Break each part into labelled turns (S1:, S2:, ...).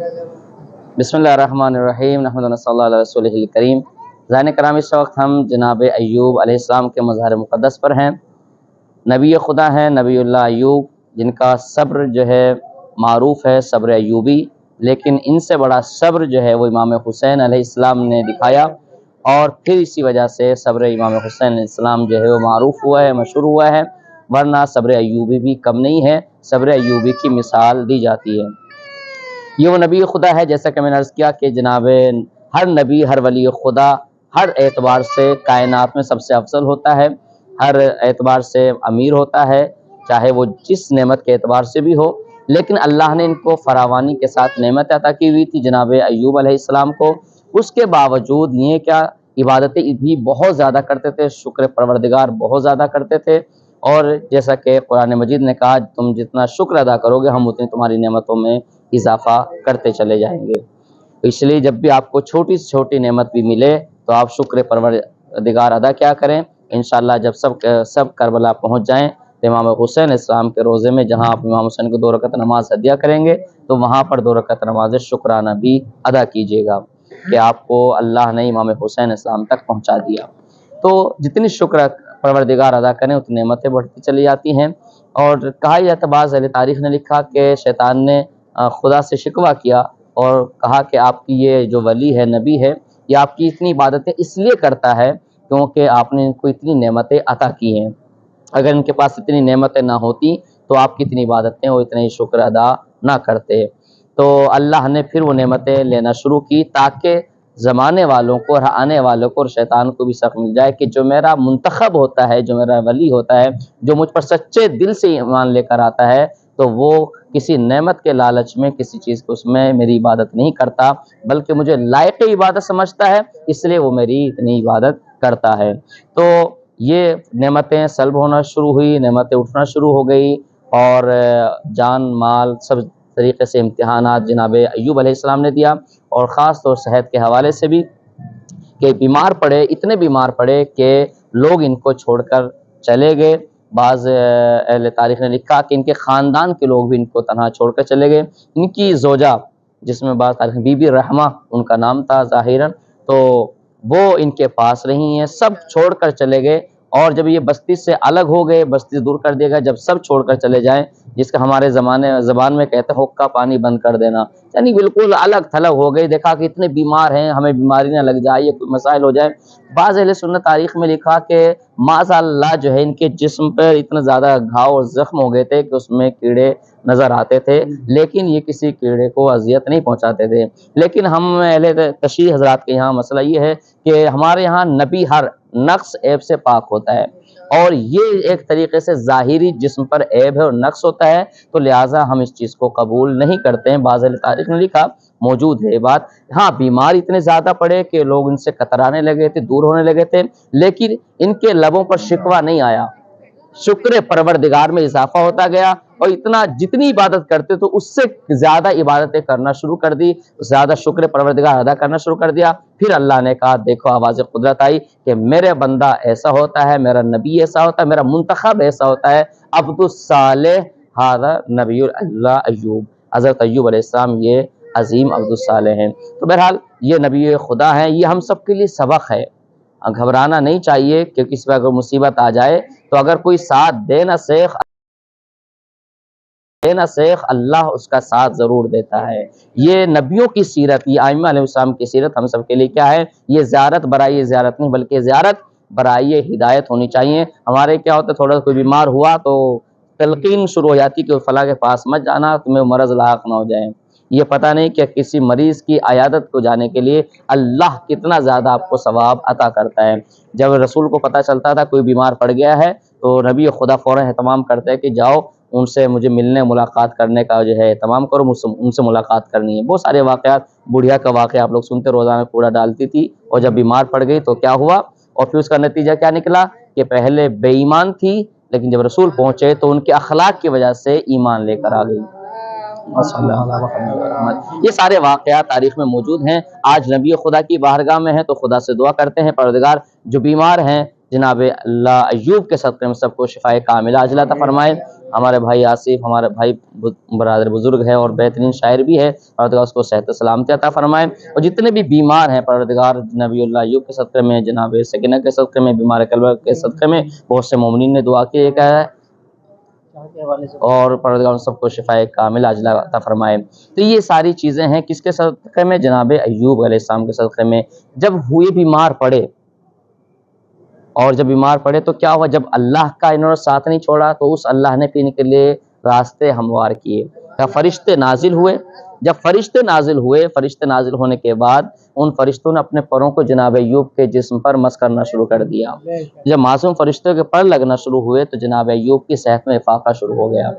S1: بسم اللہ الرحمن الرحیم نحمد صلی اللہ علیہ رسولہ الکریم۔ زائرین کرام، اس وقت ہم جناب ایوب علیہ السلام کے مظہر مقدس پر ہیں۔ نبی خدا ہیں نبی اللہ ایوب، جن کا صبر جو ہے معروف ہے، صبر ایوبی، لیکن ان سے بڑا صبر جو ہے وہ امام حسین علیہ السلام نے دکھایا، اور پھر اسی وجہ سے صبر امام حسین علیہ السلام جو ہے وہ معروف ہوا ہے، مشہور ہوا ہے، ورنہ صبر ایوبی بھی کم نہیں ہے۔ صبر ایوبی کی مثال دی جاتی ہے۔ یہ وہ نبی خدا ہے، جیسا کہ میں نے عرض کیا کہ جناب ہر نبی، ہر ولی خدا ہر اعتبار سے کائنات میں سب سے افضل ہوتا ہے، ہر اعتبار سے امیر ہوتا ہے، چاہے وہ جس نعمت کے اعتبار سے بھی ہو، لیکن اللہ نے ان کو فراوانی کے ساتھ نعمت عطا کی ہوئی تھی جناب ایوب علیہ السلام کو۔ اس کے باوجود یہ کیا عبادتیں بھی بہت زیادہ کرتے تھے، شکر پروردگار بہت زیادہ کرتے تھے، اور جیسا کہ قرآن مجید نے کہا تم جتنا شکر ادا کرو گے ہم اتنی تمہاری نعمتوں میں اضافہ کرتے چلے جائیں گے۔ اس لیے جب بھی آپ کو چھوٹی سے چھوٹی نعمت بھی ملے تو آپ شکر پروردگار ادا کیا کریں۔ انشاءاللہ جب سب کربلا پہنچ جائیں تو امام حسین علیہ السلام کے روزے میں جہاں آپ امام حسین کو 2 رکعت نماز ہدیہ کریں گے تو وہاں پر 2 رکعت نماز شکرانہ بھی ادا کیجیے گا کہ آپ کو اللہ نے امام حسین علیہ السلام تک پہنچا دیا۔ تو جتنی شکر پروردگار ادا کریں اتنی نعمتیں بڑھتی چلی جاتی ہیں۔ اور کہا جاتا، بعض اہل تاریخ نے لکھا کہ شیطان نے خدا سے شکوہ کیا اور کہا کہ آپ کی یہ جو ولی ہے، نبی ہے، یہ آپ کی اتنی عبادتیں اس لیے کرتا ہے کیونکہ آپ نے ان کو اتنی نعمتیں عطا کی ہیں۔ اگر ان کے پاس اتنی نعمتیں نہ ہوتی تو آپ کی اتنی عبادتیں وہ اتنے شکر ادا نہ کرتے۔ تو اللہ نے پھر وہ نعمتیں لینا شروع کی تاکہ زمانے والوں کو اور آنے والوں کو اور شیطان کو بھی سخت مل جائے کہ جو میرا منتخب ہوتا ہے، جو میرا ولی ہوتا ہے، جو مجھ پر سچے دل سے ایمان لے کر آتا ہے، تو وہ کسی نعمت کے لالچ میں کسی چیز کو اس میں میری عبادت نہیں کرتا، بلکہ مجھے لائق عبادت سمجھتا ہے، اس لیے وہ میری اتنی عبادت کرتا ہے۔ تو یہ نعمتیں سلب ہونا شروع ہوئی، نعمتیں اٹھنا شروع ہو گئی، اور جان مال سب طریقے سے امتحانات جناب ایوب علیہ السلام نے دیا، اور خاص طور صحت کے حوالے سے بھی کہ بیمار پڑے، اتنے بیمار پڑے کہ لوگ ان کو چھوڑ کر چلے گئے۔ بعض اہل تاریخ نے لکھا کہ ان کے خاندان کے لوگ بھی ان کو تنہا چھوڑ کر چلے گئے۔ ان کی زوجہ، جس میں بعض تاریخ بی بی رحمہ ان کا نام تھا ظاہراً، تو وہ ان کے پاس رہی ہیں، سب چھوڑ کر چلے گئے۔ اور جب یہ بستی سے الگ ہو گئے، بستی سے دور کر دیا گیا، جب سب چھوڑ کر چلے جائیں، جس کا ہمارے زبان میں کہتے ہیں حقہ پانی بند کر دینا، یعنی بالکل الگ تھلگ ہو گئی، دیکھا کہ اتنے بیمار ہیں، ہمیں بیماری نہ لگ جائے، یہ کوئی مسائل ہو جائے۔ بعض اہل سنت تاریخ میں لکھا کہ معاذ اللہ جو ہے ان کے جسم پر اتنا زیادہ گھاؤ اور زخم ہو گئے تھے کہ اس میں کیڑے نظر آتے تھے، لیکن یہ کسی کیڑے کو اذیت نہیں پہنچاتے تھے۔ لیکن ہم اہل تشیع حضرات کے یہاں مسئلہ یہ ہے کہ ہمارے یہاں نبی ہر نقص عیب سے پاک ہوتا ہے، اور یہ ایک طریقے سے ظاہری جسم پر عیب ہے اور نقص ہوتا ہے، تو لہٰذا ہم اس چیز کو قبول نہیں کرتے ہیں۔ بعض اہل تاریخ نے لکھا، موجود ہے یہ بات، ہاں بیمار اتنے زیادہ پڑے کہ لوگ ان سے کترانے لگے تھے، دور ہونے لگے تھے، لیکن ان کے لبوں پر شکوہ نہیں آیا، شکر پروردگار میں اضافہ ہوتا گیا، اور اتنا جتنی عبادت کرتے تو اس سے زیادہ عبادتیں کرنا شروع کر دی، زیادہ شکر پروردگار ادا کرنا شروع کر دیا۔ پھر اللہ نے کہا، دیکھو آواز قدرت آئی کہ میرے بندہ ایسا ہوتا ہے، میرا نبی ایسا ہوتا ہے، میرا منتخب ایسا ہوتا ہے، عبد الصالح ھذا نبی اللہ ایوب، حضرت ایوب علیہ السلام یہ عظیم عبد الصالح ہیں۔ تو بہرحال یہ نبی خدا ہیں، یہ ہم سب کے لیے سبق ہے۔ گھبرانا نہیں چاہیے کہ کسی پہ اگر مصیبت آ جائے تو اگر کوئی ساتھ دے نہ شیخ اللہ اس کا ساتھ ضرور دیتا ہے۔ یہ نبیوں کی سیرت، یہ ائمہ علیہ السلام کی سیرت ہم سب کے لیے کیا ہے؟ یہ زیارت برائے زیارت نہیں، بلکہ زیارت برائے ہدایت ہونی چاہیے۔ ہمارے کیا ہوتا ہے، تھوڑا کوئی بیمار ہوا تو تلقین شروع ہو جاتی کہ فلاں کے پاس مت جانا، تمہیں مرض لاحق نہ ہو جائے۔ یہ پتہ نہیں کہ کسی مریض کی عیادت کو جانے کے لیے اللہ کتنا زیادہ آپ کو ثواب عطا کرتا ہے۔ جب رسول کو پتہ چلتا تھا کوئی بیمار پڑ گیا ہے تو نبی خدا فوراً اہتمام کرتے ہیں کہ جاؤ ان سے مجھے ملنے ملاقات کرنے کا جو ہے اہتمام کرو، ان سے ملاقات کرنی ہے۔ بہت سارے واقعات، بڑھیا کا واقعہ آپ لوگ سنتے، روزانہ کوڑا ڈالتی تھی اور جب بیمار پڑ گئی تو کیا ہوا، اور پھر اس کا نتیجہ کیا نکلا کہ پہلے بے ایمان تھی، لیکن جب رسول پہنچے تو ان کے اخلاق کی وجہ سے ایمان لے کر آ گئی۔ یہ سارے واقعات تاریخ میں موجود ہیں۔ آج نبی خدا کی بارگاہ میں ہیں تو خدا سے دعا کرتے ہیں، پروردگار جو بیمار ہیں جناب اللہ ایوب کے صدقے میں سب کو شفائے کاملہ عاجلہ عطا فرمائے، ہمارے بھائی آصف ہمارے بھائی برادر بزرگ ہے اور بہترین شاعر بھی ہے، پروردگار اس کو صحت و سلامتی عطا فرمائے، اور جتنے بھی بیمار ہیں پروردگار نبی اللہ ایوب کے صدقے میں، جناب سکینہ کے صدقے میں، بیمار قلب کے صدقے میں، بہت سے مومنین نے دعا کی ہے، اور پروردگار سب کو شفائے کامل عاجلہ عطا فرمائے۔ تو یہ ساری چیزیں ہیں کس کے صدقے میں؟ جناب ایوب علیہ السلام کے صدقے میں۔ جب ہوئے بیمار پڑے، اور جب بیمار پڑے تو کیا ہوا؟ جب اللہ کا انہوں نے ساتھ نہیں چھوڑا تو اس اللہ نے پھر ان کے لیے راستے ہموار کیے، فرشتے نازل ہوئے۔ جب فرشتے نازل ہوئے، فرشتے نازل ہونے کے بعد ان فرشتوں نے اپنے پروں کو جناب ایوب کے جسم پر مس کرنا شروع کر دیا۔ جب معصوم فرشتوں کے پر لگنا شروع ہوئے تو جناب ایوب کی صحت میں افاقہ شروع ہو گیا۔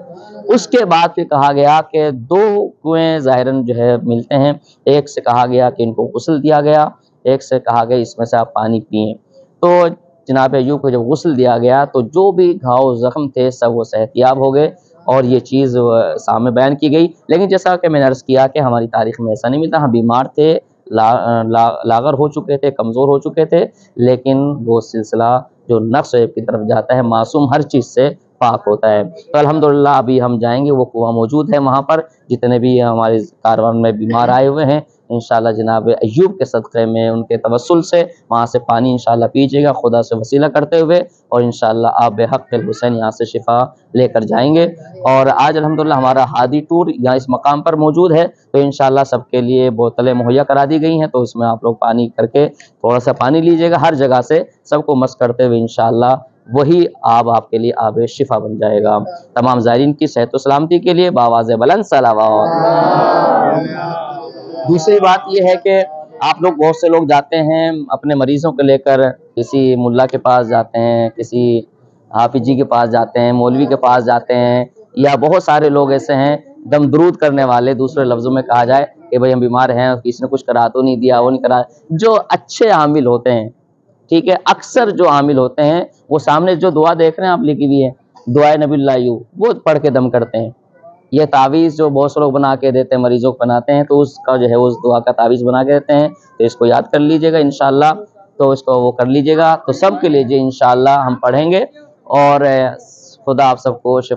S1: اس کے بعد پھر کہا گیا کہ دو کنویں ظاہراً جو ہے ملتے ہیں، ایک سے کہا گیا کہ ان کو غسل دیا گیا، ایک سے کہا گیا اس میں سے آپ پانی پئیں۔ تو جناب ایوب کو جب غسل دیا گیا تو جو بھی گھاؤ زخم تھے سب وہ صحت یاب ہو گئے، اور یہ چیز سامنے بیان کی گئی۔ لیکن جیسا کہ میں نے عرض کیا کہ ہماری تاریخ میں ایسا نہیں ملتا، ہم بیمار تھے، لاغر ہو چکے تھے، کمزور ہو چکے تھے، لیکن وہ سلسلہ جو نفس عیب کی طرف جاتا ہے، معصوم ہر چیز سے پاک ہوتا ہے۔ تو الحمدللہ ابھی ہم جائیں گے، وہ کنواں موجود ہے وہاں پر، جتنے بھی ہمارے کاروان میں بیمار آئے ہوئے ہیں انشاءاللہ جناب ایوب کے صدقے میں ان کے توسل سے وہاں سے پانی انشاءاللہ پیجیے گا، خدا سے وسیلہ کرتے ہوئے، اور انشاءاللہ آپ بحق الحسین یہاں سے شفا لے کر جائیں گے۔ اور آج الحمدللہ ہمارا ہادی ٹور یہاں اس مقام پر موجود ہے، تو انشاءاللہ سب کے لیے بوتلیں مہیا کرا دی گئی ہیں، تو اس میں آپ لوگ پانی کر کے تھوڑا سا پانی لیجیے گا، ہر جگہ سے سب کو مس کرتے ہوئے انشاءاللہ وہی آپ کے لیے آب شفا بن جائے گا۔ تمام زائرین کی صحت و سلامتی کے لیے بآواز بلند صلوات۔ دوسری بات یہ ہے کہ آپ لوگ بہت سے لوگ جاتے ہیں اپنے مریضوں کو لے کر، کسی ملا کے پاس جاتے ہیں، کسی حافظ جی کے پاس جاتے ہیں، مولوی کے پاس جاتے ہیں، یا بہت سارے لوگ ایسے ہیں دم درود کرنے والے، دوسرے لفظوں میں کہا جائے کہ بھئی ہم بیمار ہیں، کسی نے کچھ کرا تو نہیں دیا، وہ نہیں کرا۔ جو اچھے عامل ہوتے ہیں، ٹھیک ہے، اکثر جو عامل ہوتے ہیں وہ سامنے جو دعا دیکھ رہے ہیں آپ لکھی ہوئی ہے، دعائے نبی اللہ ایوب، وہ پڑھ کے دم کرتے ہیں۔ یہ تعویذ جو بہت سے لوگ بنا کے دیتے ہیں، مریضوں کو بناتے ہیں، تو اس کا جو ہے اس دعا کا تعویذ بنا کے دیتے ہیں، تو اس کو یاد کر لیجئے گا انشاءاللہ، تو اس کو وہ کر لیجئے گا، تو سب کے لیے انشاءاللہ ہم پڑھیں گے، اور خدا آپ سب کو شفا